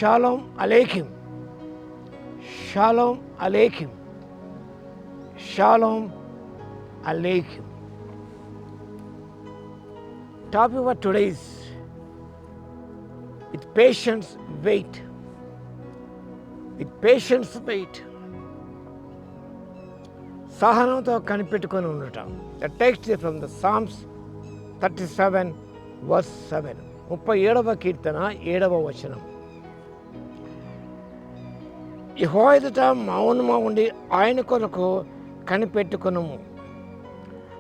Shalom Aleichem. Shalom Aleichem. Shalom Aleichem. Topic for today is with patience wait. With patience wait. సహనంతో కనిపెట్టుకొని ఉండటం. The text is from the Psalms 37 verse 7. 37వ కీర్తన 7వ వచనం. యెహోవా ఎదుట మౌనముగా ఉండి ఆయన కొరకు కనిపెట్టుకొనుము.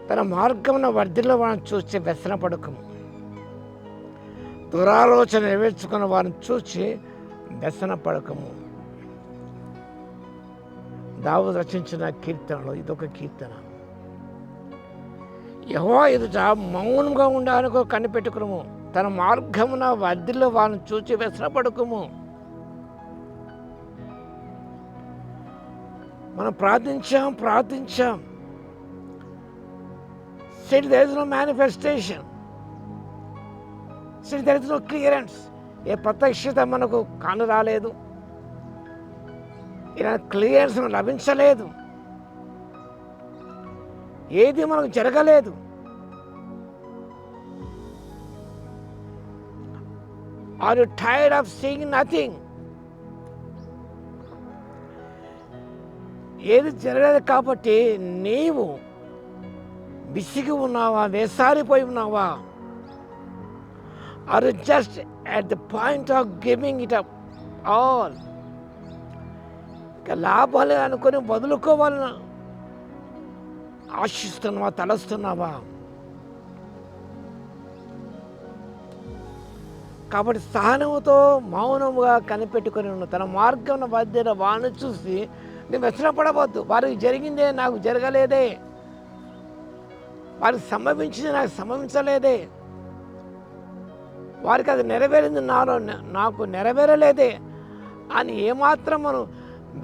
తన మార్గమున వర్ధిల్ల వారిని చూసి వ్యసనపడకము. దురాలోచన నెరవేర్చుకున్న వారిని చూసి వ్యసనపడకము. దావీదు రచించిన కీర్తనలో ఇదొక కీర్తన. యెహోవా ఎదుట మౌనంగా ఉండి ఆయన కొరకు కనిపెట్టుకును. తన మార్గమున వర్ధిల్ల వారిని చూసి వ్యసనపడకము. మనం ప్రార్థించాం. Still there is no manifestation. Still there is no clearance. ఏ ప్రత్యక్షత మనకు కాను రాలేదు. ఇలా క్లియరెన్స్ లభించలేదు. ఏది మనకు జరగలేదు. Are you tired of seeing nothing? ఏది జరగలేదు కాబట్టి నీవు విసిగి ఉన్నావా, వేసారిపోయి ఉన్నావా? Are you just at the point of giving it up all? ఇక లాభాలే అనుకొని వదులుకోవాలని ఆశిస్తున్నావా, తలస్తున్నావా? కాబట్టి సహనముతో మౌనముగా కనిపెట్టుకొని ఉన్న తన మార్గం మధ్యన వాడిని చూసి నేను వ్యసనపడవద్దు. వారికి జరిగిందే నాకు జరగలేదే, వారికి సంభవించింది నాకు సంభవించలేదే, వారికి అది నెరవేరింది నాకు నెరవేరలేదే అని ఏమాత్రం మనం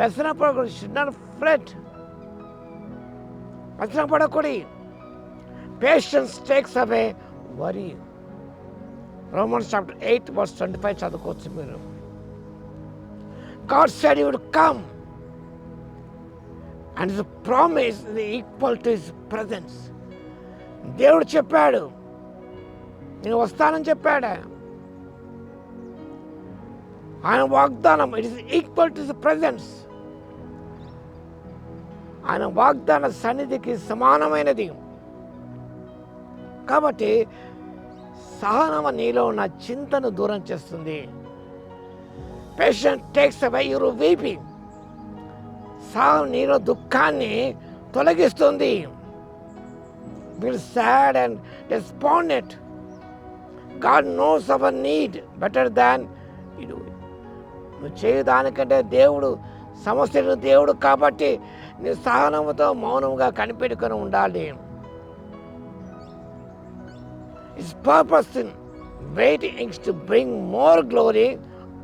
వ్యసనపడకూడదు. Should not fret. వ్యసనపడకూడదు. Patience takes away worry. Romans chapter 8 verse 25 చదువుకోవచ్చు మీరు. God said he would come and his promise is equal to his presence. దేవుడు చెప్పాడు, నేను వస్తానని చెప్పాడు. ఆయన వాగ్దానం it is equal to his presence. ఆయన వాగ్దాన సన్నిధికి సమానమైనది. కాబట్టి సహనం నీలో ఉన్న చింతను దూరం చేస్తుంది. Patience takes away your weeping. సహనం నీలో దుఃఖాన్ని తొలగిస్తుంది. Feel sad and despondent. God knows our need better than you do. నువ్వు చేయదానికంటే దేవుడు సమస్యను దేవుడు కాబట్టి నీ సహనముతో మౌనంగా కనిపెట్టుకొని ఉండాలి. His purpose in waiting is to bring more glory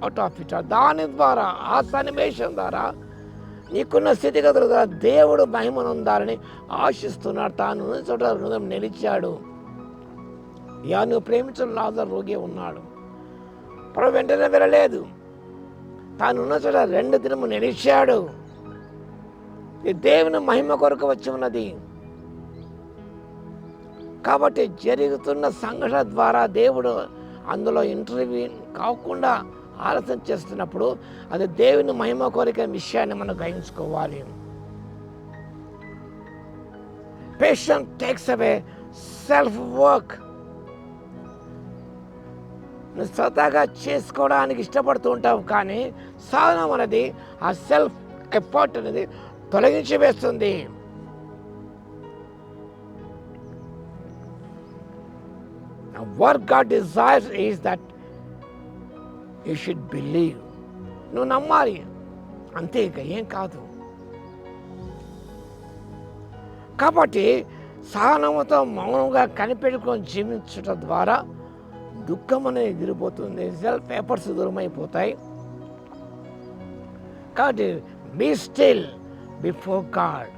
out of it. దాని ద్వారా, ఆ సన్నివేశం ద్వారా, నీకున్న స్థితిగతుల ద్వారా దేవుడు మహిమనుందాలని ఆశిస్తున్నాడు. తాను చోట హృదయం నిలిచాడు. నువ్వు ప్రేమించిన లాజరు రోగి ఉన్నాడు. ప్రభు వెంటనే వెళ్ళలేదు. తానున్న చోట 2 దినము నిలిచాడు. ఈ దేవుని మహిమ కొరకు వచ్చి ఉన్నది. కాబట్టి జరుగుతున్న సంఘటన ద్వారా దేవుడు అందులో ఇంటర్వ్యూ కాకుండా ఆలోచన చేస్తున్నప్పుడు అది దేవుని మహిమ కోరిక విషయాన్ని మనం గ్రహించుకోవాలి. Patience takes away self work. నువ్వు స్వతహాగా చేసుకోవడానికి ఇష్టపడుతూ ఉంటావు, కానీ సాధనం అనేది ఆ సెల్ఫ్ ఎఫర్ట్ అనేది తొలగించి వేస్తుంది. What God desires is that you should believe. నువ్వు నమ్మాలి అంతే, ఇక ఏం కాదు. కాబట్టి సహనముతో మౌనంగా కనిపెట్టుకొని జీవించడం ద్వారా దుఃఖం అనేది ఎగిరిపోతుంది. సెల్ఫ్ ఎఫర్ట్స్ దూరమైపోతాయి. కాబట్టి be still before God.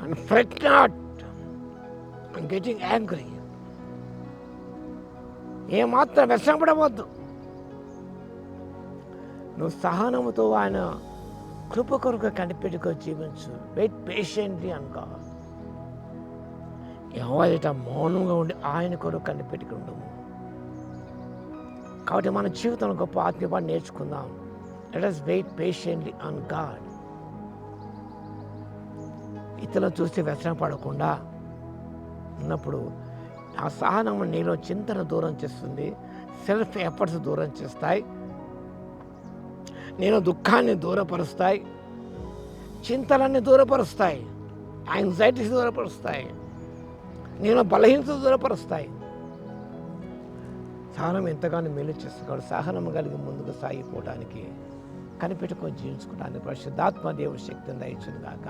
And fret not and getting angry. ఏమాత్రం వ్యసనపడవద్దు. నువ్వు సహనముతో ఆయన కృప కొరకు కనిపెట్టుకొని జీవించు. వెయిట్ పేషెంట్లీ అనుకో. ఎవరైతే మౌనంగా ఉండి ఆయన కొరకు కనిపెట్టుకుని ఉండము. కాబట్టి మన జీవితంలో గొప్ప ఆత్మీయపాటు నేర్చుకుందాం. Let us wait patiently on God. ఇతరులను చూస్తే వ్యసనం పడకుండా ఉన్నప్పుడు ఆ సహనం నీలో చింతన దూరం చేస్తుంది, సెల్ఫ్ ఎఫర్ట్స్ దూరం చేస్తాయి, నేను దుఃఖాన్ని దూరపరుస్తాయి, చింతలన్నీ దూరపరుస్తాయి, యాంగ్జైటీస్ దూరపరుస్తాయి, నేను బలహీనత దూరపరుస్తాయి. సహనం ఎంతగానో మేలు చేస్తున్నాడు. సహనం కలిగి ముందుకు సాగిపోవడానికి, కనిపెట్టుకొని జీవించుకోవడానికి పరిశుద్ధాత్మ దేవుడి శక్తిని దయచును గాక.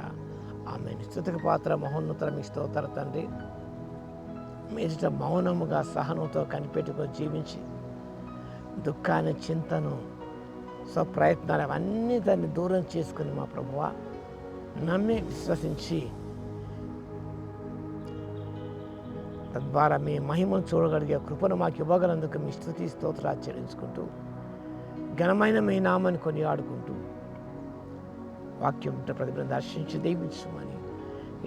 ఆమేన్. స్తుతికి పాత్ర మహోన్నత మీ స్తోత్ర తండ్రి. మీట మౌనముగా సహనంతో కనిపెట్టుకొని జీవించి దుఃఖాన్ని, చింతను, స్వప్రయత్నాలు అవన్నీ దాన్ని దూరం చేసుకుని మా ప్రభువా నమ్మి విశ్వసించి తద్వారా మీ మహిమను చూడగలిగే కృపను మాకు ఇవ్వగలందుకు మీ స్తుతి స్తోత్రాలు చెల్లించుకుంటూ ఘనమైన మీ నామాన్ని కొనియాడుకుంటూ వాక్యం ప్రతిభను దర్శించి దీవించమని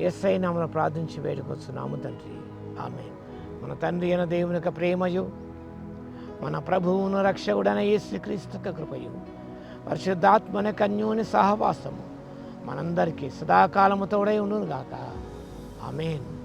యేసయ్య నామమున ప్రార్థించి వేడుకొస్తున్నాము తండ్రి. ఆమేన్. మన తండ్రి అయిన దేవుని యొక్క ప్రేమయు, మన ప్రభువును రక్షకుడైన యేసుక్రీస్తు యొక్క కృపయు, పరిశుద్ధాత్మని కన్యుని సహవాసము మనందరికీ సదాకాలము తోడై ఉండును గాక. ఆమేన్.